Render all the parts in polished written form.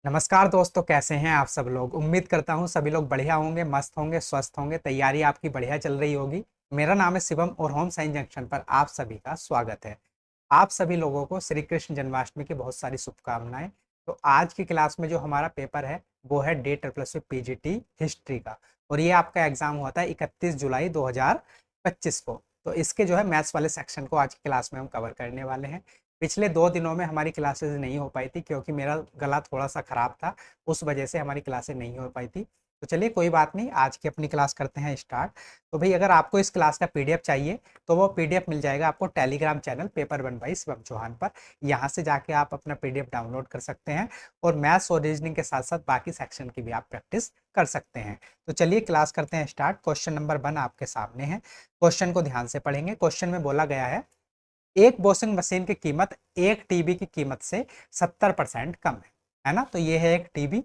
नमस्कार दोस्तों, कैसे हैं आप सब लोग। उम्मीद करता हूं सभी लोग बढ़िया होंगे, मस्त होंगे, स्वस्थ होंगे। तैयारी आपकी बढ़िया चल रही होगी। मेरा नाम है शिवम और होम साइंस जंक्शन पर आप सभी का स्वागत है। आप सभी लोगों को श्री कृष्ण जन्माष्टमी की बहुत सारी शुभकामनाएं। तो आज की क्लास में जो हमारा पेपर है वो है DSSS PGT हिस्ट्री का। और ये आपका एग्जाम हुआ था 31 जुलाई 2025 को। तो इसके जो है मैथ्स वाले सेक्शन को आज की क्लास में हम कवर करने वाले हैं। पिछले 2 दिनों में हमारी क्लासेस नहीं हो पाई थी क्योंकि मेरा गला थोड़ा सा खराब था। उस वजह से हमारी क्लासेस नहीं हो पाई थी। तो चलिए कोई बात नहीं, आज की अपनी क्लास करते हैं स्टार्ट। तो भाई अगर आपको इस क्लास का पीडीएफ चाहिए तो वो पीडीएफ मिल जाएगा आपको Telegram channel paper 1 by Shivam Chauhan पर। यहाँ से जाके आप अपना पीडीएफ डाउनलोड कर सकते हैं और मैथ्स और रीजनिंग के साथ साथ बाकी सेक्शन की भी आप प्रैक्टिस कर सकते हैं। तो चलिए क्लास करते हैं स्टार्ट। क्वेश्चन नंबर 1 आपके सामने है। क्वेश्चन को ध्यान से पढ़ेंगे। क्वेश्चन में बोला गया है एक वॉशिंग मशीन की कीमत एक टीबी की कीमत से 70% कम है ना। तो ये है एक टीबी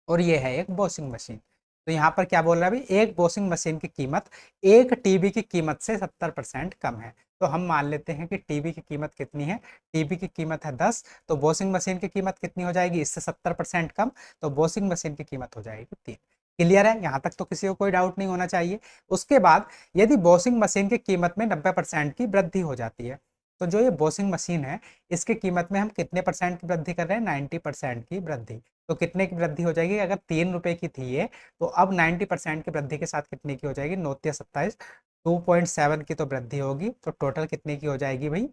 और ये है एक वॉशिंग मशीन। तो यहाँ पर क्या बोल रहा है भाई, एक वॉशिंग मशीन की कीमत एक टीबी की कीमत से 70% कम है। तो हम मान लेते हैं कि टीबी की कीमत कितनी है। टीबी की कीमत है 10, तो वॉशिंग मशीन की कीमत कितनी हो जाएगी इससे 70% कम। तो वॉशिंग मशीन की कीमत हो जाएगी 3। क्लियर है, यहाँ तक तो किसी को कोई डाउट नहीं होना चाहिए। उसके बाद यदि वॉशिंग मशीन की कीमत में 90% की वृद्धि हो जाती है, तो जो ये वॉशिंग मशीन है इसकी कीमत में हम कितने परसेंट की वृद्धि कर रहे हैं, 90% की वृद्धि। तो कितने की वृद्धि हो जाएगी, अगर 3 रुपए की थी ये, तो अब 90% की वृद्धि के साथ कितने की हो जाएगी, 9 × 27 2.7 की तो वृद्धि होगी। तो टोटल कितने की हो जाएगी भाई,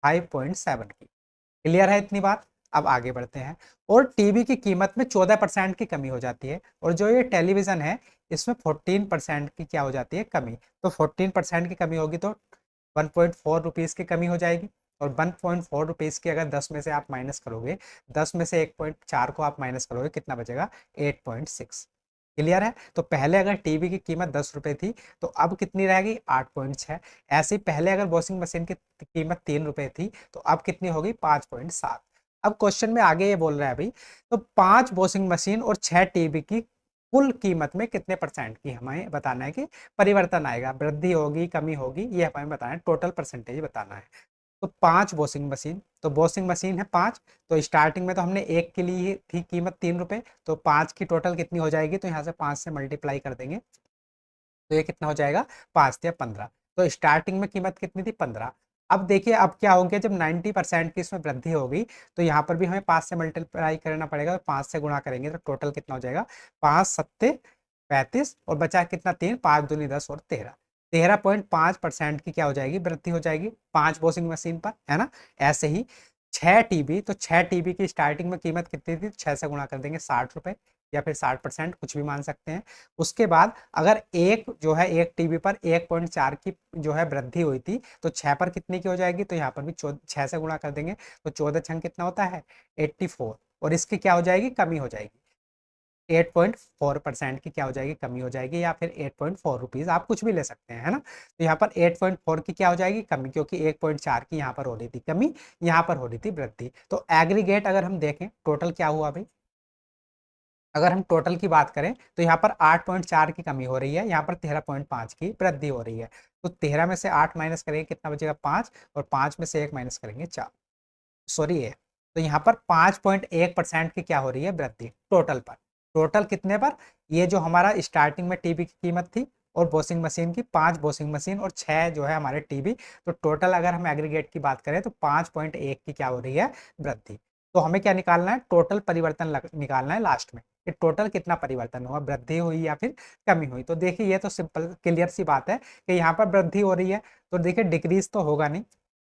5.7 की। क्लियर है इतनी बात। अब आगे बढ़ते हैं। और टीवी की कीमत में 14% की कमी हो जाती है और जो ये टेलीविजन है इसमें 14% की क्या हो जाती है, कमी। तो 14% की कमी होगी तो 1.4 रुपीज़ की कमी हो जाएगी। और 1.4 रुपीज़ की अगर 10 में से आप माइनस करोगे, 10 में से 1.4 को आप माइनस करोगे, कितना बचेगा, 8.6। क्लियर है। तो पहले अगर टीवी की कीमत 10 रुपए थी तो अब कितनी रहेगी, 8.6। ऐसे ही पहले अगर वॉशिंग मशीन की कीमत 3 रुपए थी तो अब कितनी होगी, 5.7। अब क्वेश्चन में आगे ये बोल रहा है भाई, तो 5 वॉशिंग मशीन और 6 टीवी की कुल कीमत में कितने परसेंट की हमें बताना है कि परिवर्तन आएगा, वृद्धि होगी, कमी होगी, ये हमें बताना है, टोटल परसेंटेज बताना है। तो 5 वॉशिंग मशीन, तो वॉशिंग मशीन है 5। तो स्टार्टिंग में तो हमने एक के लिए थी कीमत 3 रुपए, तो 5 की टोटल कितनी हो जाएगी, तो यहाँ से 5 से मल्टीप्लाई कर देंगे तो ये कितना हो जाएगा, 5 या 15। तो स्टार्टिंग में कीमत कितनी थी, 15। अब देखिए अब क्या हो गया, जब 90% की इसमें वृद्धि होगी तो यहाँ पर भी हमें 5 से मल्टीप्लाई करना पड़ेगा। तो 5 से गुणा करेंगे तो टोटल कितना हो जाएगा, 5 × 7 = 35 और बचा कितना, 3, 5 दूनी 10 और 13। 13.5% की क्या हो जाएगी, वृद्धि हो जाएगी 5 वॉशिंग मशीन पर, है ना। ऐसे ही 6 टीबी, तो 6 टीबी की स्टार्टिंग में कीमत कितनी थी, 6 से गुणा कर देंगे, 60 रुपए या फिर 60%, कुछ भी मान सकते हैं। उसके बाद अगर एक जो है एक टीबी पर 1.4 की जो है वृद्धि हुई थी तो 6 पर कितनी की हो जाएगी, तो यहाँ पर भी 6 से गुणा कर देंगे तो 14 कितना होता है, 84। और इसकी क्या हो जाएगी, कमी हो जाएगी, 8.4% की क्या हो जाएगी, कमी हो जाएगी, या फिर 8.4 रुपीज़, आप कुछ भी ले सकते हैं, है ना। तो यहाँ पर 8.4 की क्या हो जाएगी, कमी, क्योंकि 1.4 की यहाँ पर हो रही थी कमी, यहाँ पर हो रही थी वृद्धि। तो एग्रीगेट अगर हम देखें टोटल क्या हुआ भाई, अगर हम टोटल की बात करें तो यहाँ पर 8.4 की कमी हो रही है, यहाँ पर 13.5 की वृद्धि हो रही है। तो 13 में से 8 माइनस करेंगे कितना बचेगा, 5, और 5 में से 1 माइनस करेंगे 4, सॉरी ये। तो यहाँ पर 5.1% की क्या हो रही है, वृद्धि टोटल पर। टोटल कितने पर, ये जो हमारा स्टार्टिंग में टीबी की कीमत थी और वॉशिंग मशीन की, 5 वॉशिंग मशीन और 6 जो है हमारे टीबी, तो टोटल अगर हम एग्रीगेट की बात करें तो 5.1 की क्या हो रही है, वृद्धि। तो हमें क्या निकालना है, टोटल परिवर्तन निकालना है लास्ट में, कि टोटल कितना परिवर्तन हुआ, वृद्धि हुई या फिर कमी हुई। तो देखिए ये तो सिंपल क्लियर सी बात है कि यहाँ पर वृद्धि हो रही है, तो देखिए डिक्रीज तो होगा नहीं,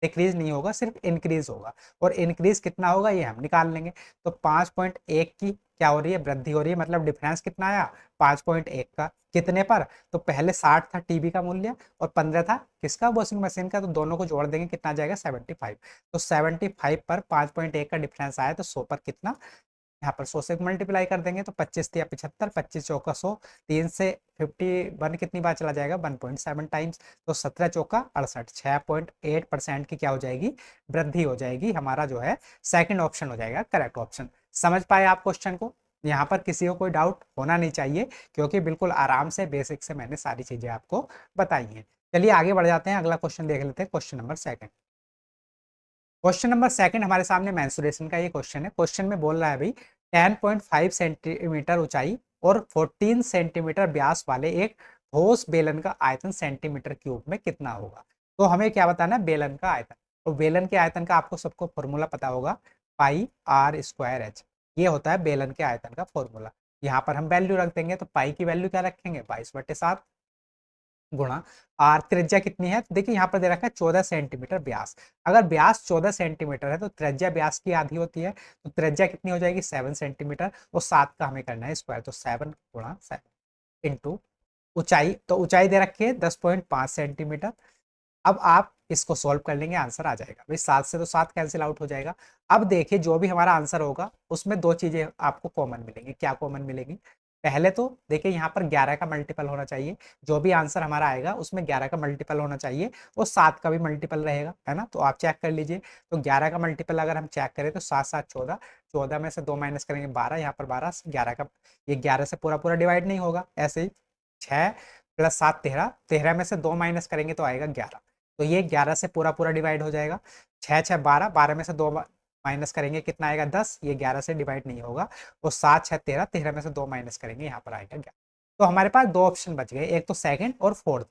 डिक्रीज नहीं होगा, सिर्फ इंक्रीज होगा। और इंक्रीज कितना होगा ये हम निकाल लेंगे। तो 5.1 की क्या हो रही है, वृद्धि हो रही है, मतलब डिफरेंस कितना आया, 5.1 का, कितने पर, तो पहले 60 था टीबी का मूल्य और 15 था किसका, वॉशिंग मशीन का, तो दोनों को जोड़ देंगे कितना जाएगा, 75। तो 75 पर 5.1 का डिफरेंस आया, तो 100 पर कितना, यहाँ पर 100 से मल्टीप्लाई कर देंगे तो 25 या 75, 25 चौका 100, 3 से 51 कितनी बार चला जाएगा, 1.7 टाइम्स। तो 17 चौका 68, 6.8% की क्या हो जाएगी, वृद्धि हो जाएगी। हमारा जो है सेकंड ऑप्शन हो जाएगा करेक्ट ऑप्शन। समझ पाए आप क्वेश्चन को, यहाँ पर किसी को कोई डाउट होना नहीं चाहिए क्योंकि बिल्कुल आराम से बेसिक से मैंने सारी चीजें आपको बताई हैं। चलिए आगे बढ़ जाते हैं, अगला क्वेश्चन देख लेते हैं, question number second. Question number second हमारे सामने मेंस्ट्रुएशन का ये क्वेश्चन है। क्वेश्चन में बोल रहा है भाई, 10.5 सेंटीमीटर ऊंचाई और 14 सेंटीमीटर व्यास वाले एक ठोस बेलन का आयतन सेंटीमीटर क्यूब में कितना होगा। तो हमें क्या बताना है, बेलन का आयतन। तो बेलन के आयतन का आपको सबको फॉर्मूला पता होगा, पाई आर स्क्वायर एच। ये होता है बेलन के आयतन का फॉर्मूला। यहाँ पर हम वैल्यू रख देंगे, तो पाई की वैल्यू क्या रखेंगे, 22/7 गुणा आर, त्रिज्या कितनी है, तो देखिए यहाँ पर दे रखा है 14 सेंटीमीटर व्यास। अगर व्यास 14 सेंटीमीटर है तो त्रिज्या व्यास की आधी होती है, तो त्रिज्या कितनी हो जाएगी, 7 सेंटीमीटर, और 7 का हमें करना है स्क्वायर, तो 7 गुणा 7 इंटू ऊंचाई, तो ऊंचाई दे रखी है 10.5 सेंटीमीटर। अब आप इसको सॉल्व कर लेंगे, आंसर आ जाएगा भाई, 7 से तो 7 कैंसिल आउट हो जाएगा। अब देखिए जो भी हमारा आंसर होगा उसमें दो चीजें आपको कॉमन मिलेंगी। क्या कॉमन मिलेगी, पहले तो देखिए यहाँ पर 11 का मल्टीपल होना चाहिए। जो भी आंसर हमारा आएगा उसमें 11 का मल्टीपल होना चाहिए, और 7 का भी मल्टीपल रहेगा, है ना। तो आप चेक कर लीजिए, तो 11 का मल्टीपल अगर हम चेक करें तो 7 7 14, 14 में से 2 माइनस करेंगे 12, यहाँ पर 12, 11 का, ये 11 से पूरा पूरा डिवाइड नहीं होगा, ऐसे ही 6 + 7 13, 13 में से 2 माइनस करेंगे तो आएगा 11, तो ये 11 से पूरा पूरा डिवाइड हो जाएगा। 6 6 12, 12 में से 2 माइनस करेंगे कितना आएगा, 10, ये 11 से डिवाइड नहीं होगा। और 7 6 13, 13 में से 2 माइनस करेंगे, यहाँ पर आएगा 11। तो हमारे पास दो ऑप्शन बच गए, एक तो सेकंड और फोर्थ।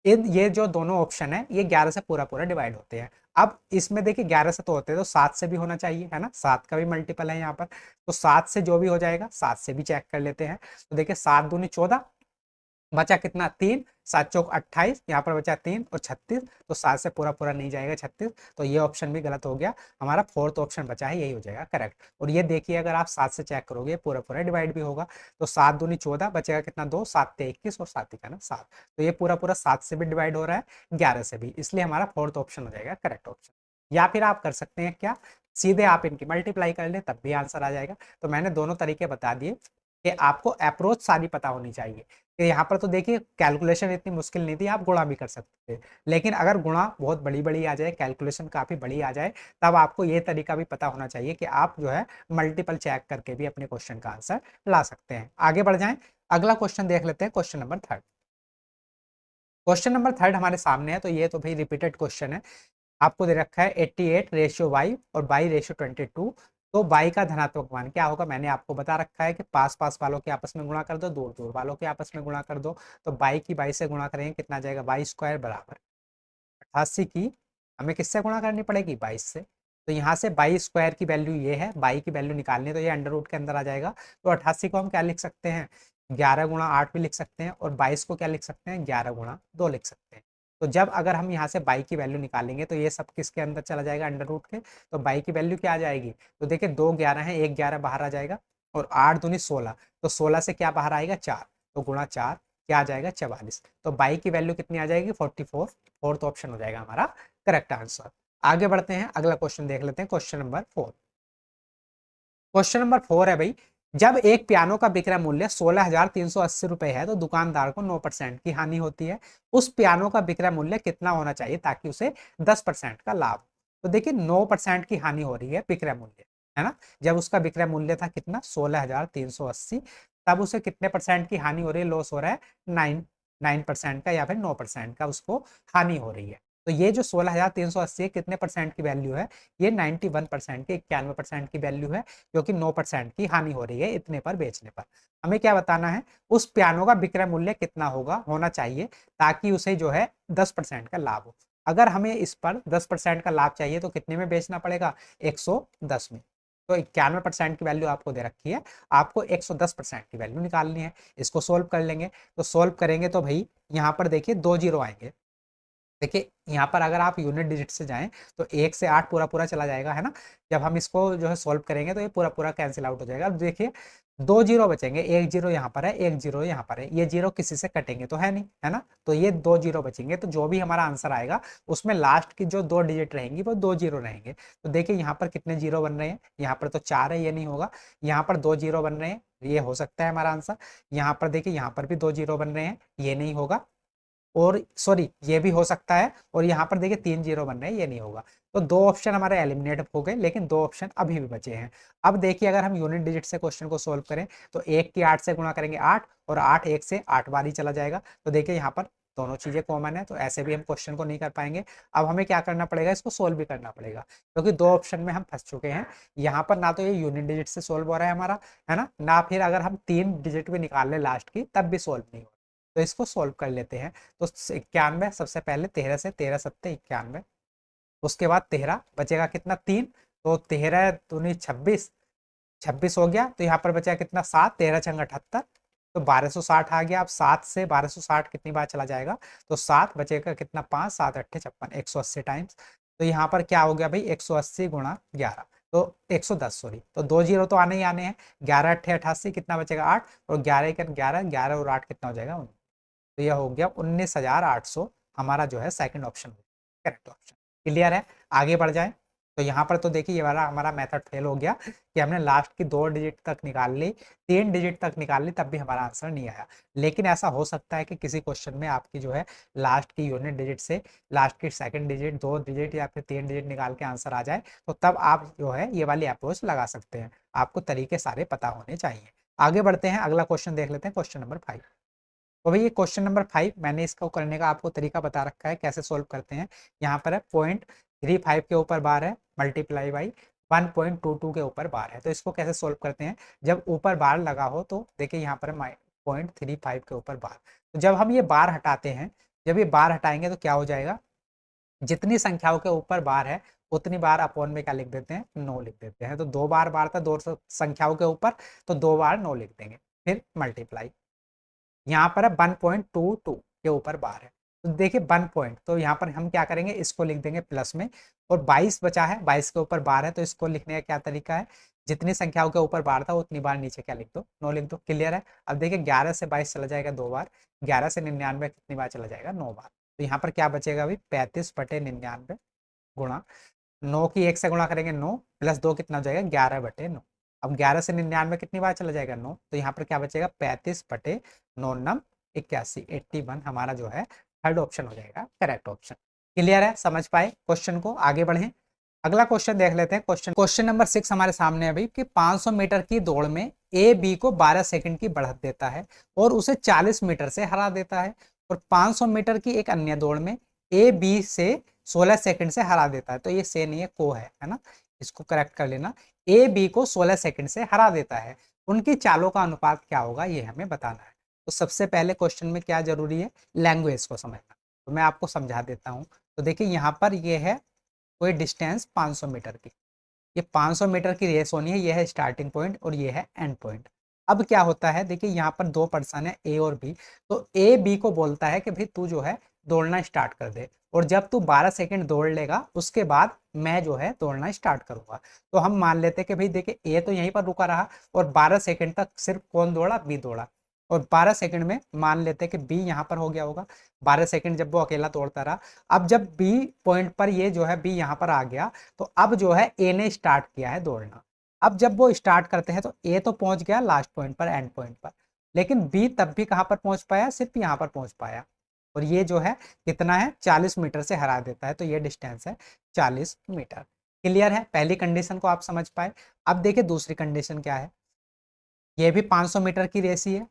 इन ये जो दोनों ऑप्शन है ये 11 से पूरा पूरा डिवाइड होते हैं। अब इसमें देखिए 11 से तो होते हैं, तो 7 से भी होना चाहिए, है ना, 7 का भी मल्टीपल है यहाँ पर, तो 7 से जो भी हो जाएगा 7 से भी चेक कर लेते हैं। तो देखिए 7 दूनी 14, बचा कितना, 3, 7 चौक 28, यहाँ पर बचा 3 और 36, तो 7 से पूरा पूरा नहीं जाएगा 36, तो ये ऑप्शन भी गलत हो गया। हमारा फोर्थ ऑप्शन बचा है, यही हो जाएगा करेक्ट। और ये देखिए अगर आप 7 से चेक करोगे पूरा पूरा डिवाइड भी होगा, तो 7 दूनी 14, बचेगा कितना, 2, 7 × 21 और 7 का ना 7, तो ये पूरा पूरा 7 से भी डिवाइड हो रहा है, 11 से भी, इसलिए हमारा फोर्थ ऑप्शन हो जाएगा करेक्ट ऑप्शन। या फिर आप कर सकते हैं क्या, सीधे आप इनकी मल्टीप्लाई कर लें, तब भी आंसर आ जाएगा। तो मैंने दोनों तरीके बता दिए कि आपको अप्रोच सारी पता होनी चाहिए। कि यहाँ पर तो देखिए कैलकुलेशन इतनी मुश्किल नहीं थी, आप गुणा भी कर सकते थे, लेकिन अगर गुणा बहुत बड़ी बड़ी आ जाए, कैलकुलेशन काफ़ी बड़ी आ जाए, तब आपको ये तरीका भी पता होना चाहिए कि आप जो है मल्टीपल चेक करके भी अपने क्वेश्चन का आंसर ला सकते हैं। आगे बढ़ जाएं, अगला क्वेश्चन देख लेते हैं, क्वेश्चन नंबर 3। क्वेश्चन नंबर 3 हमारे सामने है, तो ये तो भाई रिपीटेड क्वेश्चन है। आपको दे रखा है 88/y और y/22, तो y का धनात्मक मान क्या होगा, मैंने आपको बता रखा है कि पास पास वालों के आपस में गुणा कर दो, दूर दूर वालों के आपस में गुणा कर दो। तो 22 की 22 से गुणा करेंगे, कितना आ जाएगा, y² बराबर 88 की हमें किससे गुणा करनी पड़ेगी, 22 से। तो यहाँ से y² की वैल्यू ये है, y की वैल्यू निकालनी है, तो ये अंडर रूट के अंदर आ जाएगा। तो 88 को हम क्या लिख सकते हैं, 11 × 8 भी लिख सकते हैं, और 22 को क्या लिख सकते हैं, 11 × 2 लिख सकते हैं। तो जब अगर हम यहाँ से बाई की वैल्यू निकालेंगे तो ये सब किसके अंदर चला जाएगा, अंडर रूट के। तो बाई की वैल्यू क्या आ जाएगी, तो देखिए 2 11 है, 1 11 बाहर आ जाएगा, और 8 दूनी 16, तो 16 से क्या बाहर आएगा, 4, तो गुणा 4 क्या आ जाएगा, 44। तो बाई की वैल्यू कितनी आ जाएगी, 44, फोर्थ ऑप्शन हो जाएगा हमारा करेक्ट आंसर। आगे बढ़ते हैं, अगला क्वेश्चन देख लेते हैं, क्वेश्चन नंबर 4। क्वेश्चन नंबर 4 है भाई, जब एक पियानो का विक्रय मूल्य 16,380 रुपए है तो दुकानदार को 9% की हानि होती है। उस पियानो का विक्रय मूल्य कितना होना चाहिए ताकि उसे 10% का लाभ। तो देखिए 9% की हानि हो रही है विक्रय मूल्य, है ना। जब उसका विक्रय मूल्य था कितना, 16,380, तब उसे कितने परसेंट की हानि हो रही है, लॉस हो रहा है 9% का या फिर 9% का उसको हानि हो रही है। तो ये जो 16,380 कितने परसेंट की वैल्यू है, ये 91% की, 91% की वैल्यू है, क्योंकि 9% की हानि हो रही है इतने पर बेचने पर। हमें क्या बताना है, उस पियानो का विक्रय मूल्य कितना होना चाहिए ताकि उसे जो है 10% का लाभ हो। अगर हमें इस पर 10% का लाभ चाहिए तो कितने में बेचना पड़ेगा, 110 में। तो 91% की वैल्यू आपको दे रखी है, आपको 110% की वैल्यू निकालनी है। इसको सोल्व कर लेंगे, तो सोल्व करेंगे तो भाई यहाँ पर देखिए 2 जीरो आएंगे। देखिए यहाँ पर अगर आप यूनिट डिजिट से जाएं तो 1 से 8 पूरा पूरा चला जाएगा, है ना। जब हम इसको जो है सॉल्व करेंगे तो ये पूरा पूरा कैंसिल आउट हो जाएगा। अब देखिए 2 जीरो बचेंगे, 1 जीरो यहाँ पर है, 1 जीरो यहाँ पर है, ये जीरो किसी से कटेंगे तो है नहीं, है ना। तो ये 2 जीरो बचेंगे, तो जो भी हमारा आंसर आएगा उसमें लास्ट की जो 2 डिजिट रहेंगी वो 2 जीरो रहेंगे। तो देखिए यहाँ पर कितने जीरो बन रहे हैं, यहाँ पर तो 4 है, ये नहीं होगा। यहाँ पर 2 जीरो बन रहे हैं, ये हो सकता है हमारा आंसर। यहाँ पर देखिए यहाँ पर भी 2 जीरो बन रहे हैं, ये नहीं होगा। और सॉरी ये भी हो सकता है, और यहाँ पर देखिए 3 जीरो बन रहे हैं, ये नहीं होगा। तो 2 ऑप्शन हमारे एलिमिनेट हो गए, लेकिन 2 ऑप्शन अभी भी बचे हैं। अब देखिए अगर हम यूनिट डिजिट से क्वेश्चन को सोल्व करें तो 1 की 8 से गुणा करेंगे 8, और 8 1 से 8 बार ही चला जाएगा। तो देखिए यहाँ पर दोनों चीजें कॉमन है, तो ऐसे भी हम क्वेश्चन को नहीं कर पाएंगे। अब हमें क्या करना पड़ेगा, इसको सोल्व भी करना पड़ेगा, क्योंकि दो ऑप्शन में हम फंस चुके हैं। यहाँ पर ना तो ये यूनिट डिजिट से सोल्व हो रहा है हमारा, है ना फिर अगर हम 3 डिजिट भी निकाल ले लास्ट की तब भी सोल्व नहीं हो। तो इसको सोल्व कर लेते हैं। तो 91, सबसे पहले 13 से 13 सत्ते 91, उसके बाद 13 बचेगा कितना 3, तो 13 दूनी 26, 26 हो गया। तो यहाँ पर बचा कितना 7, 13 छंग 78, तो 1260 आ गया। अब 7 से 1260 कितनी बार चला जाएगा, तो 7 बचेगा कितना 5, 7 अट्ठे 56, 180 टाइम्स। तो यहाँ पर क्या हो गया भाई 180 गुणा 11, तो 110, सॉरी, तो 2 जीरो तो आने ही आने हैं। 11 अट्ठे 88, कितना बचेगा 8, और 11 के 11, 11 और 8 कितना हो जाएगा 19। तो यह हो गया 19,800, हमारा जो है second option correct option. Clear है, आगे बढ़ जाए। तो यहाँ पर तो देखिए ये वाला हमारा मेथड फेल हो गया कि हमने लास्ट की 2 डिजिट तक निकाल ली, 3 डिजिट तक निकाल ली, तब भी हमारा आंसर नहीं आया। लेकिन ऐसा हो सकता है कि किसी क्वेश्चन में आपकी जो है लास्ट की यूनिट डिजिट से लास्ट की सेकंड डिजिट, 2 डिजिट या फिर 3 डिजिट निकाल के आंसर आ जाए, तो तब आप जो है ये वाली अप्रोच लगा सकते हैं। आपको तरीके सारे पता होने चाहिए। आगे बढ़ते हैं, अगला क्वेश्चन देख लेते हैं, क्वेश्चन नंबर 5। तो भाई ये क्वेश्चन नंबर 5, मैंने इसको करने का आपको तरीका बता रखा है, कैसे सोल्व करते हैं। यहाँ पर है 0.35 के ऊपर बार है, मल्टीप्लाई बाई 1.22 के ऊपर बार है। तो इसको कैसे सोल्व करते हैं, जब ऊपर बार लगा हो तो देखिए यहाँ पर है 0.35 के ऊपर बार। तो जब हम ये बार हटाते हैं, जब ये बार हटाएंगे तो क्या हो जाएगा, जितनी संख्याओं के ऊपर बार है उतनी बार अपॉन में क्या लिख देते हैं, 9 लिख देते हैं। तो 2 बार बार था 2 संख्याओं के ऊपर, तो 2 बार 9 लिख देंगे, फिर मल्टीप्लाई। यहाँ पर है 1.22 के ऊपर बार है, तो देखिए 1 पॉइंट, तो यहाँ पर हम क्या करेंगे, इसको लिख देंगे प्लस में। और 22 बचा है, 22 के ऊपर बार है, तो इसको लिखने का क्या तरीका है, जितनी संख्याओं के ऊपर बार था उतनी बार नीचे क्या लिख दो, 9 लिख दो। क्लियर है। अब देखिए 11 से 22 चला जाएगा 2 बार, 11 से 99 कितनी बार चला जाएगा, 9 बार। तो यहाँ पर क्या बचेगा अभी 35/99 गुणा 9 की 1 से गुणा करेंगे 9, प्लस 2 कितना हो जाएगा 11/9। अब 11 से 99 कितनी बार चला जाएगा 9, तो यहाँ पर क्या बचेगा 35/9 नम 81, 81 हमारा जो है थर्ड ऑप्शन हो जाएगा करेक्ट ऑप्शन। क्लियर है, समझ पाए क्वेश्चन को, आगे बढ़े। अगला क्वेश्चन देख लेते हैं। क्वेश्चन नंबर 6 हमारे सामने अभी कि 500 मीटर की दौड़ में ए बी को 12 सेकंड की बढ़त देता है और उसे 40 मीटर से हरा देता है, और 500 मीटर की एक अन्य दौड़ में ए बी से 16 सेकंड से हरा देता है। तो ये से नहीं है, को है ना, इसको करेक्ट कर लेना। ए बी को 16 सेकंड से हरा देता है, उनकी चालों का अनुपात क्या होगा ये हमें बताना है। तो सबसे पहले क्वेश्चन में क्या जरूरी है, लैंग्वेज को समझना। तो मैं आपको समझा देता हूँ। तो देखिए यहाँ पर ये है कोई डिस्टेंस 500 मीटर की, ये 500 मीटर की रेस होनी है, ये है स्टार्टिंग पॉइंट और ये है एंड पॉइंट। अब क्या होता है, देखिए यहाँ पर 2 पर्सन है ए और बी, तो ए बी को बोलता है कि भाई तू जो है दौड़ना स्टार्ट कर दे, और जब तू 12 सेकंड दौड़ लेगा उसके बाद मैं जो है दौड़ना स्टार्ट करूंगा। तो हम मान लेते हैं कि भाई देखिए ए तो यहीं पर रुका रहा और 12 सेकंड तक सिर्फ कौन दौड़ा, बी दौड़ा, और 12 सेकंड में मान लेते हैं कि बी यहाँ पर हो गया होगा। 12 सेकंड जब वो अकेला दौड़ता रहा, अब जब बी पॉइंट पर ये जो है बी यहाँ पर आ गया, तो अब जो है ए ने स्टार्ट किया है दौड़ना। अब जब वो स्टार्ट करते हैं तो ए तो पहुंच गया लास्ट पॉइंट पर, एंड पॉइंट पर, लेकिन बी तब भी कहां पर पहुंच पाया, सिर्फ यहाँ पर पहुंच पाया, और ये जो है कितना है 40 मीटर से हरा देता है, तो ये डिस्टेंस है 40 मीटर। क्लियर है, पहली कंडीशन को आप समझ पाए। अब देखिए दूसरी कंडीशन क्या है, ये भी 500 मीटर की रेस ही है।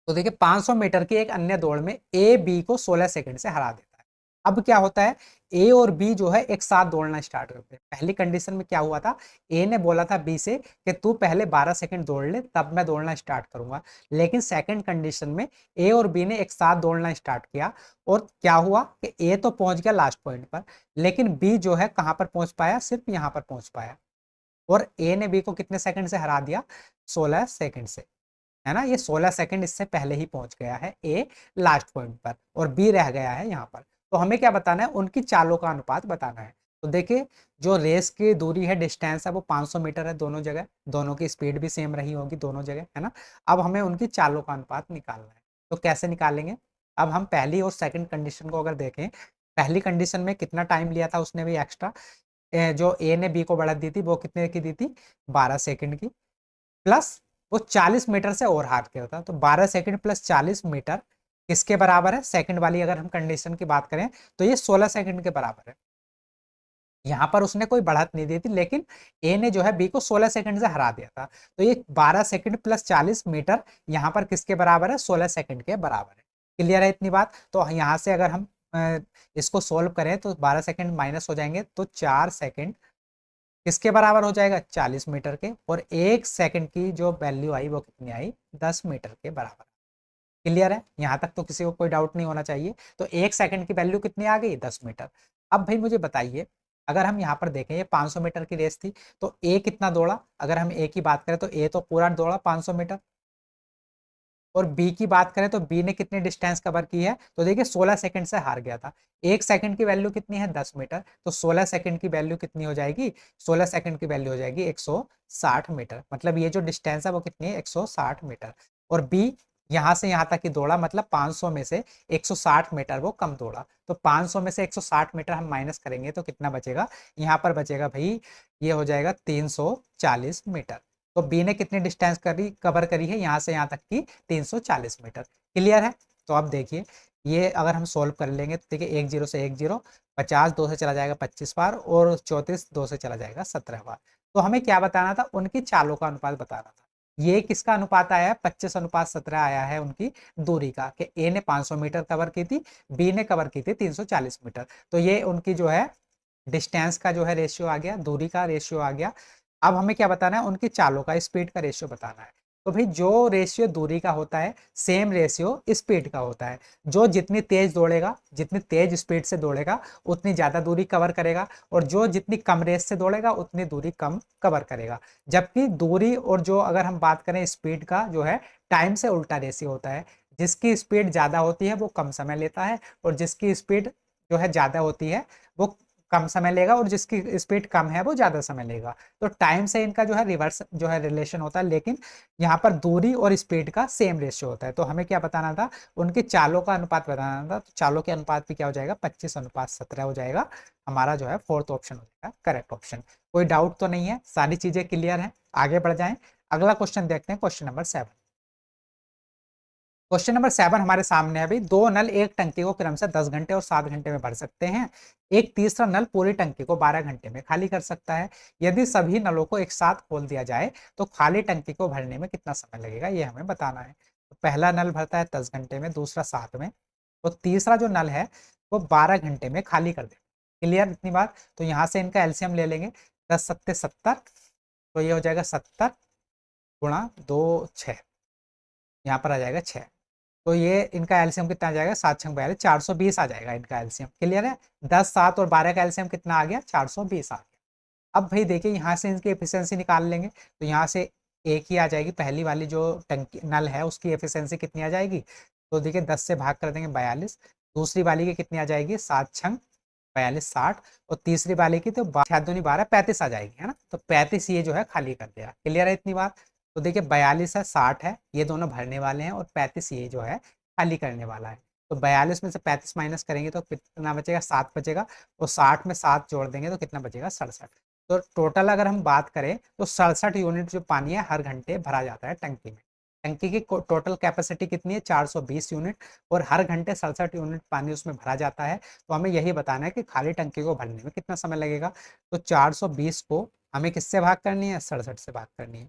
तो देखिए 500 मीटर की एक अन्य दौड़ में ए बी को 16 सेकंड से हरा देता है। अब क्या होता है, ए और बी जो है एक साथ दौड़ना स्टार्ट करते हैं। पहली कंडीशन में क्या हुआ था, ए ने बोला था बी से कि तू पहले 12 सेकंड दौड़ ले तब मैं दौड़ना स्टार्ट करूंगा, लेकिन सेकंड कंडीशन में ए और बी ने एक साथ दौड़ना स्टार्ट किया, और क्या हुआ कि ए तो पहुंच गया लास्ट पॉइंट पर, लेकिन बी जो है कहां पर पहुंच पाया, सिर्फ यहां पर पहुंच पाया, और ए ने बी को कितने सेकंड से हरा दिया, 16 सेकंड से, है ना। ये 16 सेकंड इससे पहले ही पहुंच गया है ए लास्ट पॉइंट पर, और बी रह गया है यहाँ पर। तो हमें क्या बताना है, उनकी चालों का अनुपात बताना है। तो देखिए जो रेस की दूरी है, डिस्टेंस है, वो 500 मीटर है दोनों जगह, दोनों की स्पीड भी सेम रही होगी दोनों जगह, है ना। अब हमें उनकी चालों का अनुपात निकालना है। तो कैसे निकालेंगे, अब हम पहली और सेकंड कंडीशन को अगर देखें, पहली कंडीशन में कितना टाइम लिया था उसने भी एक्स्ट्रा, जो ए ने बी को बढ़त दी थी वो कितने की दी थी, 12 सेकंड की, प्लस वो 40 मीटर से और हाथ गया था। तो 12 सेकंड प्लस 40 मीटर किसके बराबर है, सेकंड वाली अगर हम कंडीशन की बात करें तो ये 16 सेकंड के बराबर है। यहाँ पर उसने कोई बढ़त नहीं दी थी, लेकिन ए ने जो है बी को 16 सेकंड से हरा दिया था। तो ये 12 सेकंड प्लस 40 मीटर यहाँ पर किसके बराबर है, 16 सेकंड के बराबर है। क्लियर है इतनी बात। तो यहाँ से अगर हम इसको सोल्व करें तो 12 सेकंड माइनस हो जाएंगे, तो 4 सेकंड किसके बराबर हो जाएगा, 40 मीटर के। और 1 सेकंड की जो वैल्यू आई वो कितनी आई, 10 मीटर के बराबर। क्लियर है, यहाँ तक तो किसी को कोई डाउट नहीं होना चाहिए। तो 1 सेकंड की वैल्यू कितनी आ गई, 10 मीटर। अब भाई मुझे बताइए, अगर हम यहाँ पर देखें ये 500 मीटर की रेस थी, तो ए कितना दौड़ा, अगर हम ए की बात करें तो ए तो पूरा दौड़ा 500 मीटर। और बी की बात करें तो बी ने कितनी डिस्टेंस कवर की है, तो देखिए 16 सेकंड से हार गया था। 1 सेकंड की वैल्यू कितनी है, 10 मीटर, तो 16 सेकंड की वैल्यू कितनी हो जाएगी, 16 सेकंड की वैल्यू हो जाएगी 160 मीटर। मतलब ये जो डिस्टेंस है वो कितनी है, 160 मीटर। और बी यहाँ से यहाँ तक ही दौड़ा, मतलब 500 में से 160 मीटर वो कम दौड़ा। तो 500 में से 160 मीटर हम माइनस करेंगे तो कितना बचेगा, यहाँ पर बचेगा भाई, ये हो जाएगा 340 मीटर। तो बी ने कितनी डिस्टेंस कवर करी है, यहाँ से यहाँ तक की 340 मीटर। क्लियर है। तो अब देखिए, ये अगर हम सोल्व कर लेंगे तो देखिए 1 0 से 1 0, 50 2 से चला जाएगा 25 बार, और 34 2 से चला जाएगा 17 बार। तो हमें क्या बताना था, उनकी चालों का अनुपात बताना था। ये किसका अनुपात आया है, 25:17 आया है उनकी दूरी का, कि ए ने 500 मीटर कवर की थी, बी ने कवर की थी 340 मीटर। तो ये उनकी जो है डिस्टेंस का जो है रेशियो आ गया, दूरी का रेशियो आ गया। अब हमें क्या बताना है, उनकी चालों का, स्पीड का रेशियो बताना है। तो भाई जो रेशियो दूरी का होता है, सेम रेशियो स्पीड का होता है। जो जितनी तेज दौड़ेगा, जितनी तेज स्पीड से दौड़ेगा, उतनी ज्यादा दूरी कवर करेगा, और जो जितनी कम रेस से दौड़ेगा उतनी दूरी कम कवर करेगा। जबकि दूरी और जो अगर हम बात करें स्पीड का, जो है टाइम से उल्टा रेशियो होता है। जिसकी स्पीड ज्यादा होती है वो कम समय लेता है, और जिसकी स्पीड जो है ज्यादा होती है वो कम समय लेगा, और जिसकी स्पीड कम है वो ज्यादा समय लेगा। तो टाइम से इनका जो है रिवर्स जो है रिलेशन होता है, लेकिन यहाँ पर दूरी और स्पीड का सेम रेशियो होता है। तो हमें क्या बताना था, उनकी चालों का अनुपात बताना था। तो चालों के अनुपात भी क्या हो जाएगा, 25:17 हो जाएगा। हमारा जो है फोर्थ ऑप्शन हो जाएगा करेक्ट ऑप्शन। कोई डाउट तो नहीं है, सारी चीजें क्लियर है। आगे बढ़ जाए, अगला क्वेश्चन देखते हैं, क्वेश्चन नंबर 7। क्वेश्चन नंबर 7 हमारे सामने है। अभी दो नल एक टंकी को क्रम से 10 घंटे और 7 घंटे में भर सकते हैं। एक तीसरा नल पूरी टंकी को 12 घंटे में खाली कर सकता है। यदि सभी नलों को एक साथ खोल दिया जाए तो खाली टंकी को भरने में कितना समय लगेगा, ये हमें बताना है। तो पहला नल भरता है 10 घंटे में, दूसरा 7 में, तो तीसरा जो नल है वो 12 घंटे में खाली कर देगा। क्लियर इतनी बात। तो यहाँ से इनका एलसीएम ले लेंगे, 10 सत्ते 70, तो ये हो जाएगा 70 गुणा 2 6, यहाँ पर आ जाएगा 6। तो ये इनका एलसीएम कितना आ जाएगा, 7×6 = 42, 420 आ जाएगा इनका एलसीएम। क्लियर है। 10 7 और 12 का एलसीएम कितना आ गया, 420 आ गया। अब भाई देखिए, यहाँ से इनकी एफिशिएंसी निकाल लेंगे, तो यहाँ से एक ही आ जाएगी, पहली वाली जो टंकी नल है उसकी एफिशिएंसी कितनी आ जाएगी, तो देखिए 10 से भाग कर देंगे 42। दूसरी वाली की कितनी आ जाएगी, 7×6 = 42 60। और तीसरी वाले की तो 6×2 = 12 35 आ जाएगी, है ना। तो 35 ये जो है खाली कर दिया। क्लियर है इतनी बात। तो देखिए 42 है 60 है, ये दोनों भरने वाले हैं, और 35 ये जो है खाली करने वाला है। तो 42 में से 35 माइनस करेंगे तो कितना बचेगा, 7 बचेगा। और 60 में 7 जोड़ देंगे तो कितना बचेगा, 67। तो टोटल अगर हम बात करें तो 67 यूनिट जो पानी है हर घंटे भरा जाता है टंकी में। टंकी की टोटल कैपेसिटी कितनी है, 420 यूनिट, और हर घंटे 67 यूनिट पानी उसमें भरा जाता है। तो हमें यही बताना है कि खाली टंकी को भरने में कितना समय लगेगा। तो 420 को हमें किससे भाग करनी है, 67 से भाग करनी है।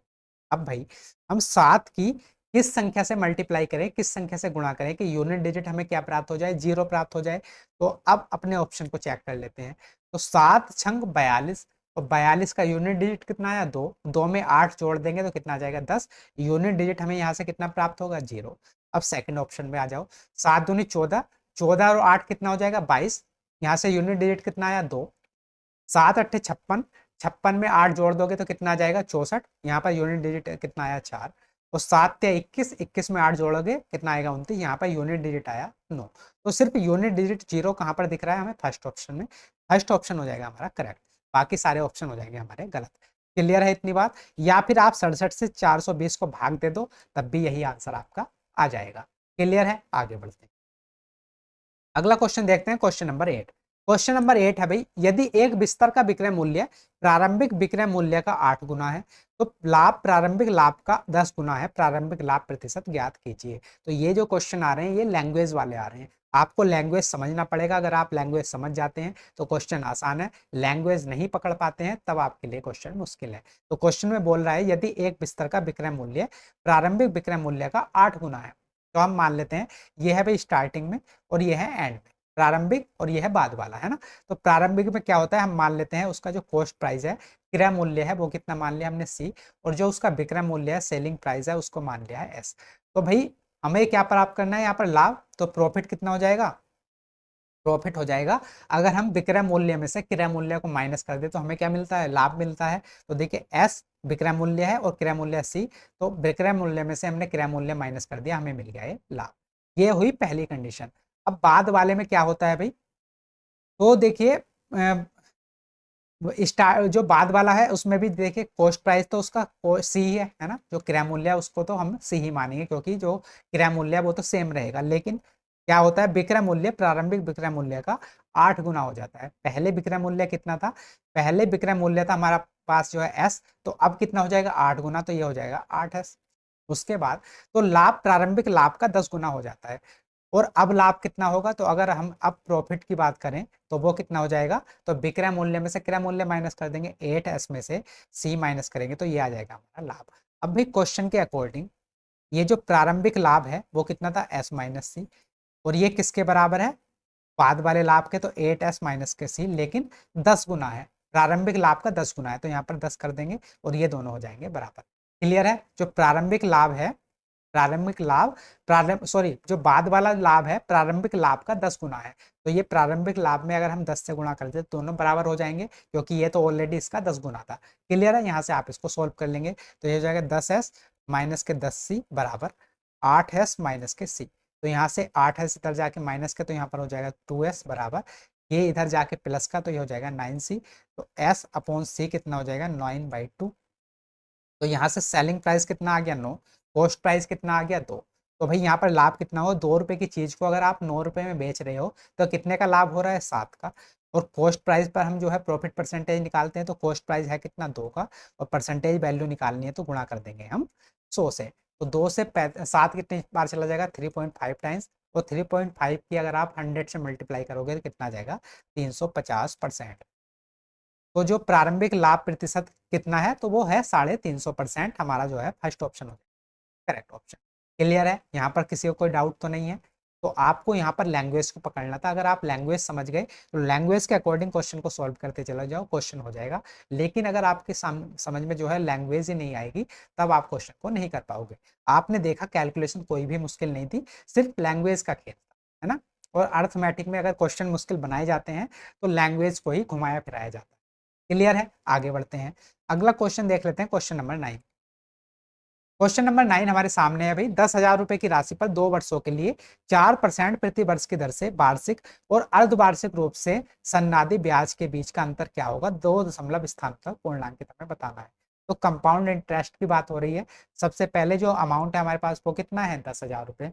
अब भाई हम 7 की किस संख्या से मल्टीप्लाई करें, किस संख्या से गुणा करें कि यूनिट डिजिट हमें क्या प्राप्त हो जाए, 0 प्राप्त हो जाए। तो अब अपने ऑप्शन को चेक कर लेते हैं। तो 7×42, और 42 का यूनिट डिजिट कितना आया, 2, 2 में 8 जोड़ देंगे तो कितना आ जाएगा, 10। यूनिट डिजिट हमें यहाँ से कितना प्राप्त होगा, 0। अब सेकंड ऑप्शन में आ जाओ, 7 दूनी 14, 14 और 8 कितना हो जाएगा, 22। यहाँ से यूनिट डिजिट कितना आया, 2। 7 8 56, 56 में 8 जोड़ दोगे तो कितना आ जाएगा, 64। यहाँ पर यूनिट डिजिट कितना आया, 4। और 7 या 21, 21 में 8 जोड़ोगे कितना आएगा, 29। यहाँ पर यूनिट डिजिट आया 9। तो सिर्फ यूनिट डिजिट 0 कहाँ पर दिख रहा है हमें, फर्स्ट ऑप्शन में। फर्स्ट ऑप्शन हो जाएगा हमारा करेक्ट, बाकी सारे ऑप्शन हो जाएंगे हमारे गलत। क्लियर है इतनी बात। या फिर आप 67 से 420 को भाग दे दो, तब भी यही आंसर आपका आ जाएगा। क्लियर है, आगे बढ़ते हैं। अगला क्वेश्चन देखते हैं, क्वेश्चन नंबर 8। क्वेश्चन नंबर 8 है भाई, यदि एक बिस्तर का विक्रय मूल्य प्रारंभिक विक्रय मूल्य का 8 गुना है, तो लाभ प्रारंभिक लाभ का 10 गुना है, प्रारंभिक लाभ प्रतिशत ज्ञात कीजिए। तो ये जो क्वेश्चन आ रहे हैं ये लैंग्वेज वाले आ रहे हैं। आपको लैंग्वेज समझना पड़ेगा। अगर आप लैंग्वेज समझ जाते हैं तो क्वेश्चन आसान है, लैंग्वेज नहीं पकड़ पाते हैं तब आपके लिए क्वेश्चन मुश्किल है। तो क्वेश्चन में बोल रहा है, यदि एक बिस्तर का विक्रय मूल्य प्रारंभिक विक्रय मूल्य का 8 गुना है, तो हम मान लेते हैं ये है भाई स्टार्टिंग में और ये है एंड में, प्रारंभिक और ये है बाद वाला, है ना। तो प्रारंभिक में क्या होता है, हम मान लेते हैं उसका जो कॉस्ट प्राइस है, क्रय मूल्य है, वो कितना मान लिया हमने सी, और जो उसका विक्रय मूल्य है, सेलिंग प्राइस है, उसको मान लिया है एस। तो भाई हमें क्या प्राप्त करना है यहाँ पर, लाभ। तो प्रॉफिट कितना हो जाएगा, प्रॉफिट हो जाएगा, अगर हम विक्रय मूल्य में से क्रय मूल्य को माइनस कर दे तो हमें क्या मिलता है, लाभ मिलता है। तो देखिए एस विक्रय मूल्य है और क्रय मूल्य सी, तो विक्रय मूल्य में से हमने क्रय मूल्य माइनस कर दिया, हमें मिल गया ये लाभ। ये हुई पहली कंडीशन। अब बाद वाले में क्या होता है भाई, तो देखिए स्टार जो बाद वाला है उसमें भी देखिए कॉस्ट प्राइस तो उसका सी ही है ना, जो क्रय मूल्य है उसको तो हम सी ही मानेंगे, क्योंकि जो क्रय मूल्य है वो तो सेम रहेगा। लेकिन क्या होता है, विक्रय मूल्य प्रारंभिक विक्रय मूल्य का 8 गुना हो जाता है। पहले विक्रय मूल्य कितना था, पहले विक्रय मूल्य था हमारा पास जो है एस, तो अब कितना हो जाएगा 8 गुना, तो ये हो जाएगा 8 एस। उसके बाद तो लाभ प्रारंभिक लाभ का 10 गुना हो जाता है। और अब लाभ कितना होगा, तो अगर हम अब प्रॉफिट की बात करें तो वो कितना हो जाएगा, तो विक्रय मूल्य में से क्रय मूल्य माइनस कर देंगे, 8s में से सी माइनस करेंगे, तो ये आ जाएगा हमारा लाभ। अब भाई क्वेश्चन के अकॉर्डिंग ये जो प्रारंभिक लाभ है वो कितना था, एस माइनस सी, और ये किसके बराबर है, बाद वाले लाभ के, तो 8s माइनस के सी, लेकिन 10 गुना है, प्रारंभिक लाभ का 10 गुना है, तो यहाँ पर 10 कर देंगे और ये दोनों हो जाएंगे बराबर। क्लियर है, जो प्रारंभिक लाभ है, प्रारंभिक लाभ, प्रारंभ सॉरी जो बाद वाला लाभ है प्रारंभिक लाभ का 10 गुना है, तो ये प्रारंभिक लाभ में अगर हम 10 से गुणा कर दे तो दोनों बराबर हो जाएंगे, क्योंकि ये तो ऑलरेडी इसका 10 गुना था। क्लियर है, यहाँ से आप इसको सोल्व कर लेंगे, तो ये हो जाएगा 10s माइनस के 10c बराबर 8s माइनस के c। तो यहाँ से 8s इधर जाके माइनस के, तो यहाँ पर हो जाएगा 2s बराबर, ये इधर जाके प्लस का, तो ये हो जाएगा 9c। तो s अपॉन c कितना हो जाएगा, 9/2। तो यहाँ से सेलिंग प्राइस कितना आ गया, 9, कॉस्ट प्राइस कितना आ गया, 2। तो भाई यहाँ पर लाभ कितना हो, 2 रुपए की चीज को अगर आप 9 रुपए में बेच रहे हो तो कितने का लाभ हो रहा है, 7 का। और कॉस्ट प्राइस पर हम जो है प्रॉफिट परसेंटेज निकालते हैं, तो कॉस्ट प्राइस है कितना, 2 का, और परसेंटेज वैल्यू निकालनी है तो गुणा कर देंगे हम 100 से। तो 2 से 7 कितने बार चला जाएगा, 3.5 टाइम्स, और 3.5 की अगर आप 100 से मल्टीप्लाई करोगे तो कितना आ जाएगा, 350%। तो जो प्रारंभिक लाभ प्रतिशत कितना है, तो वो है 350%, हमारा जो है फर्स्ट ऑप्शन हो जाएगा करेक्ट ऑप्शन। क्लियर है, यहाँ पर किसी को कोई डाउट तो नहीं है। तो आपको यहाँ पर लैंग्वेज को पकड़ना था, अगर आप लैंग्वेज समझ गए तो लैंग्वेज के अकॉर्डिंग क्वेश्चन को सॉल्व करते चले जाओ, क्वेश्चन हो जाएगा। लेकिन अगर आपके समझ में जो है लैंग्वेज ही नहीं आएगी, तब आप क्वेश्चन को नहीं कर पाओगे। आपने देखा कैलकुलेशन कोई भी मुश्किल नहीं थी, सिर्फ लैंग्वेज का खेल था, है ना। और अर्थमेटिक में अगर क्वेश्चन मुश्किल बनाए जाते हैं तो लैंग्वेज को ही घुमाया फिराया जाता है। क्लियर है, आगे बढ़ते हैं, अगला क्वेश्चन देख लेते हैं, क्वेश्चन नंबर 9। क्वेश्चन नंबर 9 हमारे सामने है भाई, 10,000 रुपए की राशि पर 2 वर्षों के लिए 4% प्रति वर्ष की दर से वार्षिक और अर्धवार्षिक रूप से सन्नादी ब्याज के बीच का अंतर क्या होगा, 2 दशमलव स्थान तक पूर्णांक की हमें बताना है। तो कंपाउंड इंटरेस्ट की बात हो रही है। सबसे पहले जो अमाउंट है हमारे पास वो कितना है, 10,000 रुपए,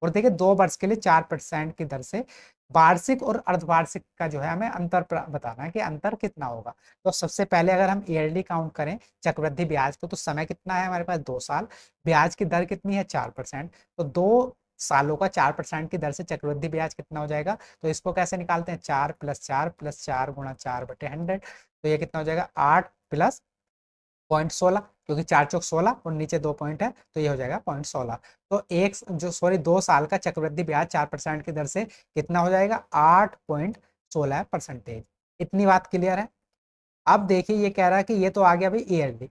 और देखिए 2 वर्ष के लिए 4% की दर से वार्षिक और अर्धवार्षिक का जो है हमें अंतर बताना है कि अंतर कितना होगा। तो सबसे पहले अगर हम ईयरली काउंट करें चक्रवृद्धि ब्याज को, तो समय कितना है हमारे पास, 2 साल, ब्याज की दर कितनी है, 4%, तो 2 सालों का 4% की दर से चक्रवृद्धि ब्याज कितना हो जाएगा। तो इसको कैसे निकालते हैं, 4+4+4 गुणा 4/100, तो ये कितना हो जाएगा, 8+0.16, क्योंकि 4 चौक 16 और नीचे 2 पॉइंट है, तो ये हो जाएगा 0.16। तो एक जो सॉरी 2 साल का चक्रवृद्धि ब्याज 4% की दर से कितना हो जाएगा, 8.16%। इतनी बात क्लियर है। अब देखिए ये कह रहा है कि ये तो आ गया भाई ईयरली,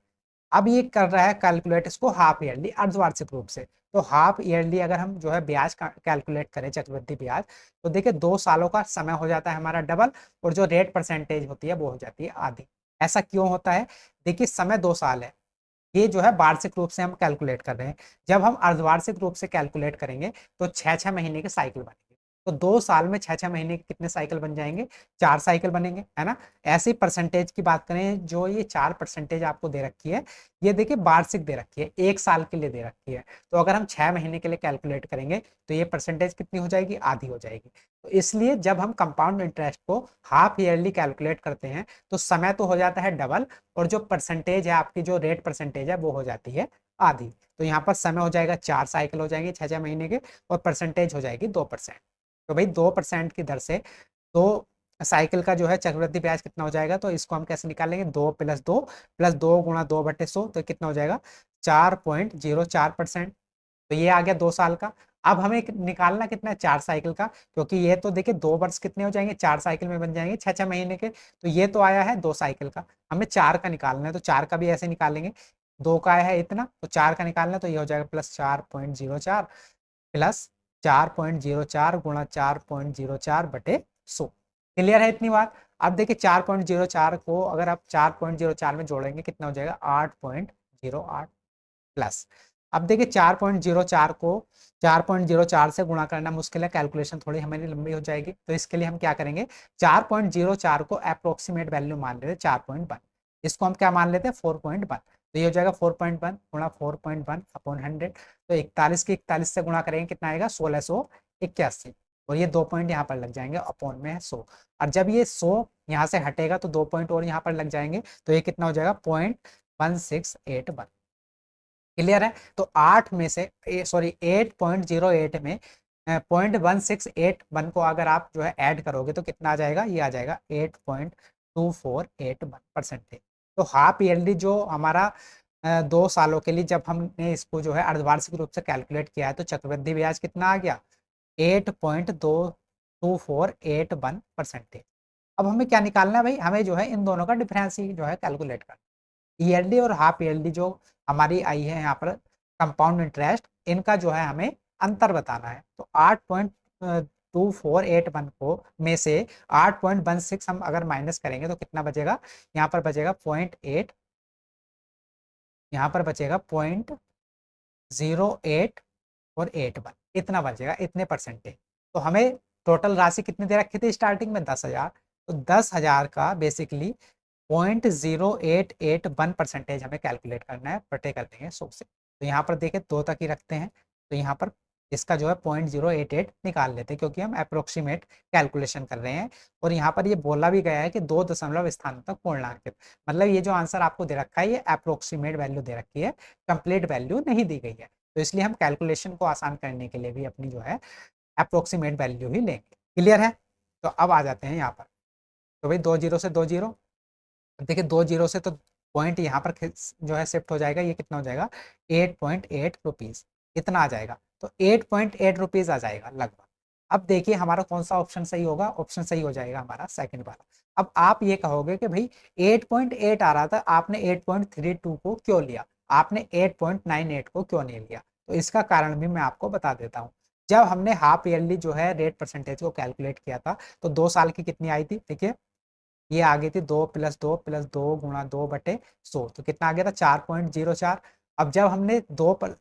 अब ये कर रहा है कैलकुलेट इसको हाफ ईयरली अर्धवार्षिक रूप से। तो हाफ ईयरली अगर हम जो है ब्याज कैलकुलेट करें चक्रवृद्धि ब्याज, तो देखिए 2 सालों का समय हो जाता है हमारा डबल, और जो रेट परसेंटेज होती है वो हो जाती है आधी। ऐसा क्यों होता है, देखिए समय 2 साल है, ये जो है वार्षिक रूप से हम कैलकुलेट कर रहे हैं। जब हम अर्धवार्षिक रूप से कैलकुलेट करेंगे तो 6-6 महीने के साइकिल बनेंगे, तो 2 साल में 6-6 महीने के कितने साइकिल बन जाएंगे, 4 साइकिल बनेंगे, है ना। ऐसी परसेंटेज की बात करें, जो ये 4% आपको दे रखी है, ये देखिए वार्षिक दे रखी है, 1 साल के लिए दे रखी है। तो अगर हम 6 महीने के लिए कैलकुलेट करेंगे तो ये परसेंटेज कितनी हो जाएगी, आधी हो जाएगी। तो इसलिए जब हम कंपाउंड इंटरेस्ट को हाफ ईयरली कैलकुलेट करते हैं तो समय तो हो जाता है डबल, और जो परसेंटेज है आपकी, जो रेट परसेंटेज है वो हो जाती है आधी। तो यहाँ पर समय हो जाएगा 4 साइकिल हो जाएंगे 6-6 महीने के, और परसेंटेज हो जाएगी 2%। तो भाई 2% की दर से 2 साइकिल का जो है चक्रवृद्धि ब्याज कितना हो जाएगा, तो इसको हम कैसे निकालेंगे, 2+2 गुणा 2/100, तो कितना हो जाएगा, 4.04%। तो ये आ गया 2 साल का। अब हमें निकालना कितना है, 4 साइकिल का, क्योंकि ये तो देखिए 2 वर्ष कितने हो जाएंगे, 4 साइकिल में बन जाएंगे 6 6 महीने के। तो ये तो आया है 2 साइकिल का, हमें 4 का निकालना है, तो 4 का भी ऐसे निकालेंगे। 2 का आया है इतना, तो 4 का निकालना है, तो ये हो जाएगा +4.04 प्लस 4.04 गुणा 4.04/100। क्लियर है इतनी बात। अब देखिए 4.04 को अगर आप 4.04 में जोड़ेंगे कितना हो जाएगा, 8.08 प्लस। अब देखिए 4.04 को 4.04 से गुणा करना मुश्किल है, कैलकुलेशन थोड़ी हमारी लंबी हो जाएगी, तो इसके लिए हम क्या करेंगे, 4.04 को अप्रोक्सीमेट वैल्यू मान लेते हैं 4.1, इसको हम क्या मान लेते हैं 4.1। तो ये हो जाएगा 4.1 गुणा 4.1/100। तो 41 की 41 से गुणा करेंगे कितना आएगा, 1681। और ये 2 पॉइंट यहाँ पर लग जाएंगे, अपॉन में है 100। और जब ये 100 यहाँ से हटेगा तो 2 पॉइंट और यहाँ पर लग जाएंगे, तो ये कितना हो जाएगा, 0.1681। क्लियर है। तो 8 में से सॉरी 8.08 में 0.1681 को अगर आप जो है ऐड करोगे तो कितना आ जाएगा, ये आ जाएगा 8.2481%। तो हाफ ईयरली जो हमारा 2 सालों के लिए जब हमने इसको जो है अर्धवार्षिक रूप से कैलकुलेट किया है, तो चक्रवृद्धि ब्याज कितना आ गया, 8.2481%। अब हमें क्या निकालना है भाई, हमें जो है इन दोनों का डिफरेंस ही जो है कैलकुलेट करना। ईयरली और हाफ ईयरली जो हमारी आई है यहाँ पर कंपाउंड इंटरेस्ट, इनका जो है हमें अंतर बताना है। तो 8.2481 को में से 8.16 हम अगर माइनस करेंगे तो कितना बचेगा, यहाँ पर बचेगा 0.8, यहाँ पर बचेगा 0.08 और 81, इतना बचेगा, इतने परसेंटेज। तो हमें टोटल राशि कितनी दे रखी थी स्टार्टिंग में, 10,000। तो 10,000 का बेसिकली 0.088 हमें कैलकुलेट करना है, बटे कर देंगे 100 से। तो यहाँ पर देखिए 2 तक ही रखते हैं, तो यहाँ पर इसका जो है 0.088 निकाल लेते हैं, क्योंकि हम अप्रोक्सीमेट कैलकुलेशन कर रहे हैं। और यहाँ पर ये बोला भी गया है कि 2 दशमलव स्थान तक पूर्णांकित, मतलब ये जो आंसर आपको दे रखा है ये अप्रोक्सीमेट वैल्यू दे रखी है, कंप्लीट वैल्यू नहीं दी गई है। तो इसलिए हम कैलकुलेशन को आसान करने के लिए भी अपनी जो है अप्रोक्सीमेट वैल्यू ही लेंगे। क्लियर है। तो अब आ जाते हैं यहाँ पर, तो भाई 2 जीरो से 2 जीरो, देखिए 2 जीरो से तो पॉइंट यहाँ पर जो है शिफ्ट हो जाएगा, ये कितना हो जाएगा, 8.8 रुपीज, इतना आ जाएगा। तो 8.8 रुपीज आ जाएगा लगभग। अब देखिए हमारा कौन सा ऑप्शन सही होगा, ऑप्शन सही हो जाएगा हमारा सेकंड वाला। अब आप ये कहोगे कि भाई 8.8 आ रहा था, आपने 8.32 को क्यों लिया, आपने 8.98 को क्यों नहीं लिया। तो इसका कारण भी मैं आपको बता देता हूँ। जब हमने हाफ ईयरली जो है रेट परसेंटेज को कैलकुलेट किया था, तो 2 साल की कितनी आई थी, देखिए ये आ गई थी 2+2+2 गुणा 2/100, तो कितना आ गया था, 4.04। अब जब हमने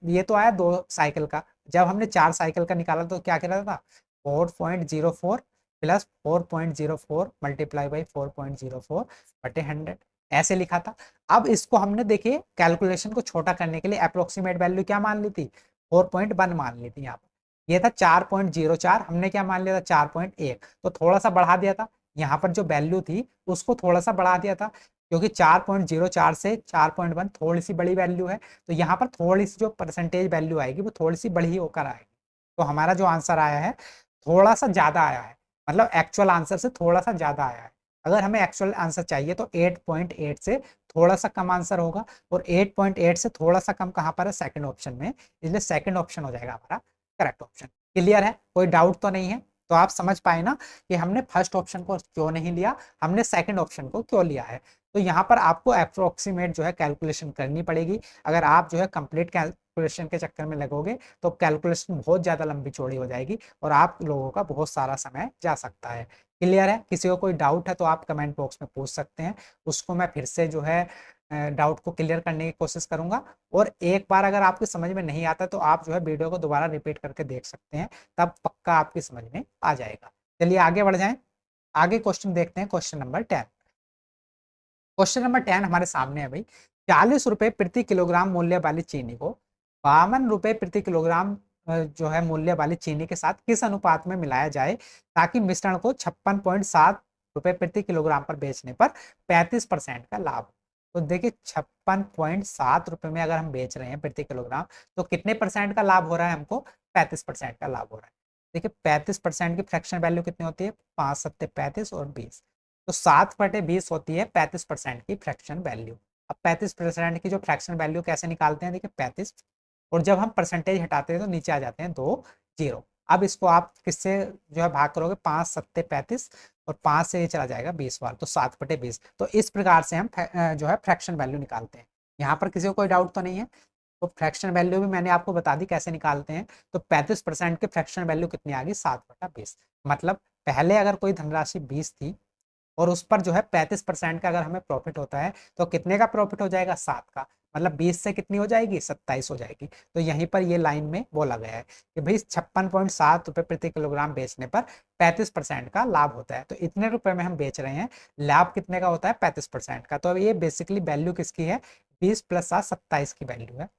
ये तो आया 2 साइकिल का, जब हमने 4 साइकिल का निकाला तो क्या कह रहा था, 4.04 प्लस 4.04 मल्टीप्लाई बाई 4.04/100, ऐसे लिखा था। अब इसको हमने देखिए कैलकुलेशन को छोटा करने के लिए अप्रोक्सीमेट वैल्यू क्या मान ली थी, 4.1 मान ली थी। यहाँ पर ये था 4.04, हमने क्या मान लिया था 4.1, तो थोड़ा सा बढ़ा दिया था। यहाँ पर जो वैल्यू थी उसको थोड़ा सा बढ़ा दिया था, क्योंकि 4.04 से 4.1 थोड़ी सी बड़ी वैल्यू है, तो यहाँ पर थोड़ी सी जो परसेंटेज वैल्यू आएगी वो थोड़ी सी बड़ी होकर आएगी। तो हमारा जो आंसर आया है थोड़ा सा ज्यादा आया है, मतलब एक्चुअल आंसर से थोड़ा सा ज्यादा आया है। अगर हमें एक्चुअल आंसर चाहिए तो 8.8 से थोड़ा सा कम आंसर होगा, और 8.8 से थोड़ा सा कम कहाँ पर है, सेकंड ऑप्शन में, इसलिए सेकंड ऑप्शन हो जाएगा हमारा करेक्ट ऑप्शन। क्लियर है, कोई डाउट तो नहीं है। तो आप समझ पाए ना कि हमने फर्स्ट ऑप्शन को क्यों नहीं लिया, हमने सेकंड ऑप्शन को क्यों लिया है। तो यहाँ पर आपको अप्रोक्सीमेट जो है कैलकुलेशन करनी पड़ेगी। अगर आप जो है कंप्लीट कैलकुलेशन के चक्कर में लगोगे तो कैलकुलेशन बहुत ज़्यादा लंबी चौड़ी हो जाएगी और आप लोगों का बहुत सारा समय जा सकता है। क्लियर है, किसी को कोई डाउट है तो आप कमेंट बॉक्स में पूछ सकते हैं, उसको मैं फिर से जो है डाउट को क्लियर करने की कोशिश करूंगा। और एक बार अगर आपकी समझ में नहीं आता तो आप जो है वीडियो को दोबारा रिपीट करके देख सकते हैं, तब पक्का आपकी समझ में आ जाएगा। चलिए आगे बढ़ जाएं, आगे क्वेश्चन देखते हैं, क्वेश्चन नंबर 10। क्वेश्चन नंबर 10 हमारे सामने है भाई, 40 रुपए प्रति किलोग्राम मूल्य वाली चीनी को 52 रुपए प्रति किलोग्राम जो है मूल्य वाली चीनी के साथ किस अनुपात में मिलाया जाए ताकि मिश्रण को 56.7 रुपए प्रति किलोग्राम पर बेचने पर 35% का लाभ हो। तो देखिए 56.7 रुपए में अगर हम बेच रहे हैं प्रति किलोग्राम, तो कितने परसेंट का लाभ हो रहा है हमको, 35% का लाभ हो रहा है। देखिए 35% की फ्रैक्शन वैल्यू कितनी होती है, 5×7=35 और 20, तो 7/20 होती है 35% की फ्रैक्शन वैल्यू। अब 35% की जो फ्रैक्शन वैल्यू कैसे निकालते हैं, देखिए 35, और जब हम परसेंटेज हटाते हैं तो नीचे आ जाते हैं 2 0। अब इसको आप किससे जो है भाग करोगे, 5 सत्ते 35 और 5 से ये चला जाएगा 20 बार, तो 7/20। तो इस प्रकार से हम जो है फ्रैक्शन वैल्यू निकालते हैं। यहाँ पर किसी को कोई डाउट तो नहीं है? तो फ्रैक्शन वैल्यू भी मैंने आपको बता दी कैसे निकालते हैं। तो 35% की फ्रैक्शन वैल्यू कितनी आ गई, 7/20। मतलब पहले अगर कोई धनराशि 20 थी और उस पर जो है 35% का अगर हमें प्रॉफिट होता है, तो कितने का प्रॉफिट हो जाएगा, 7 का। मतलब 20 से कितनी हो जाएगी, 27 हो जाएगी। तो यहीं पर ये लाइन में बोला गया है कि भाई 56.7 रुपए प्रति किलोग्राम बेचने पर 35% का लाभ होता है। तो इतने रुपए में हम बेच रहे हैं, लाभ कितने का होता है, 35% का। तो अब ये बेसिकली वैल्यू किसकी है, 20 + 7 27 की वैल्यू है।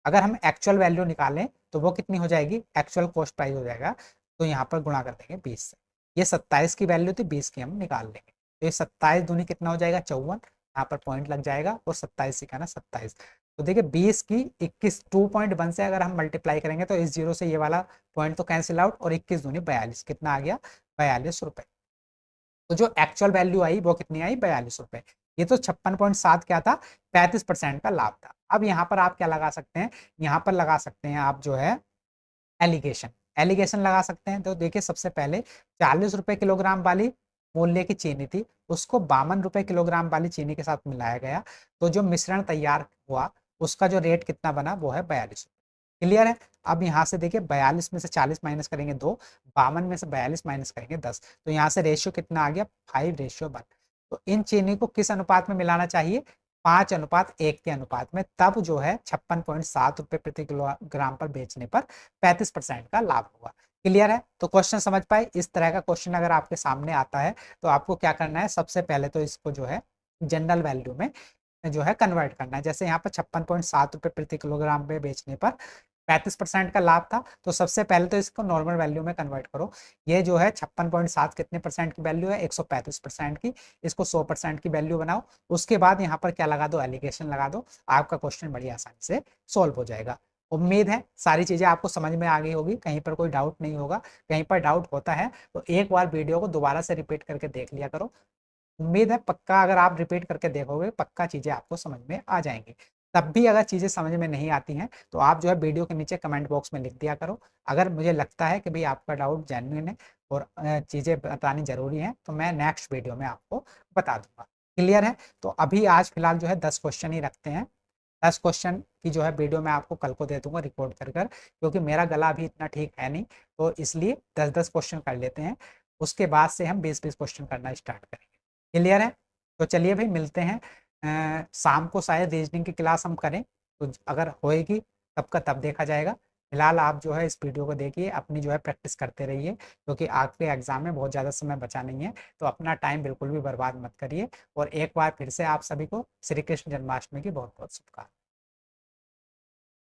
अगर हम एक्चुअल वैल्यू निकालें तो वो कितनी हो जाएगी, एक्चुअल कॉस्ट प्राइस हो जाएगा, तो यहाँ पर गुणा कर देंगे 20 से। ये 27 की वैल्यू थी, 20 की हम निकाल लेंगे। तो ये 27 दूनी कितना हो जाएगा, 54। यहाँ पर पॉइंट लग जाएगा और 27 से कहना 27। तो देखिए 20 की 21 2.1 से अगर हम मल्टीप्लाई करेंगे तो इस जीरो से ये वाला पॉइंट तो कैंसिल आउट, और 21 दूनी 42, कितना आ गया, 42 रुपए। तो जो एक्चुअल वैल्यू आई वो कितनी आई, 42 रुपए। ये तो 56.7 क्या था, 35% का लाभ था। अब यहाँ पर आप क्या लगा सकते हैं, यहाँ पर लगा सकते हैं आप जो है एलिगेशन, एलिगेशन लगा सकते हैं। तो देखिए सबसे पहले 40 रुपए किलोग्राम वाली मूल्य की चीनी थी, उसको 52 रुपए किलोग्राम वाली चीनी के साथ मिलाया गया, तो जो मिश्रण तैयार हुआ उसका जो रेट कितना बना, वो है 42। क्लियर है? अब यहाँ से देखिए 42 में से 40 माइनस करेंगे 2, 52 में से 42 माइनस करेंगे 10, तो यहाँ से रेशियो कितना आ गया, 5:1। तो इन चीनी को किस अनुपात में मिलाना चाहिए, 5:1 के अनुपात में, तब जो है 56.7 रुपए प्रति किलोग्राम पर बेचने पर 35% का लाभ होगा। क्लियर है? तो क्वेश्चन समझ पाए? इस तरह का क्वेश्चन अगर आपके सामने आता है तो आपको क्या करना है, सबसे पहले तो इसको जो है जनरल वैल्यू में जो है कन्वर्ट करना है। जैसे यहाँ पर 56.7 रुपए प्रति किलोग्राम पे बेचने पर 35% का लाभ था, तो सबसे पहले तो इसको नॉर्मल वैल्यू में कन्वर्ट करो। ये जो है 56.7 कितने परसेंट की वैल्यू है, 135% की। इसको 100% की वैल्यू बनाओ। उसके बाद यहाँ पर क्या लगा दो, एलिगेशन लगा दो। आपका क्वेश्चन बड़ी आसानी से सोल्व हो जाएगा। उम्मीद है सारी चीजें आपको समझ में आ गई होगी, कहीं पर कोई डाउट नहीं होगा। कहीं पर डाउट होता है तो एक बार वीडियो को दोबारा से रिपीट करके देख लिया करो। उम्मीद है पक्का अगर आप रिपीट करके देखोगे, पक्का चीजें आपको समझ में आ जाएंगी। तब भी अगर चीजें समझ में नहीं आती हैं तो आप जो है वीडियो के नीचे कमेंट बॉक्स में लिख दिया करो। अगर मुझे लगता है कि भाई आपका डाउट जेन्युइन है और चीजें बतानी जरूरी है, तो मैं नेक्स्ट वीडियो में आपको बता दूंगा। क्लियर है? तो अभी आज फिलहाल जो है 10 क्वेश्चन ही रखते हैं। 10 क्वेश्चन की जो है वीडियो मैं आपको कल को दे दूंगा रिकॉर्ड कर कर, क्योंकि मेरा गला अभी इतना ठीक है नहीं, तो इसलिए 10-10 क्वेश्चन कर लेते हैं। उसके बाद से हम 20-20 क्वेश्चन करना स्टार्ट करेंगे। क्लियर है? तो चलिए भाई मिलते हैं। शाम को शायद रीजनिंग की क्लास हम करें, तो अगर होएगी तब का तब देखा जाएगा। फिलहाल आप जो है इस वीडियो को देखिए, अपनी जो है प्रैक्टिस करते रहिए, क्योंकि आपके एग्जाम में बहुत ज़्यादा समय बचा नहीं है। तो अपना टाइम बिल्कुल भी बर्बाद मत करिए। और एक बार फिर से आप सभी को श्री कृष्ण जन्माष्टमी की बहुत बहुत शुभकामनाएं।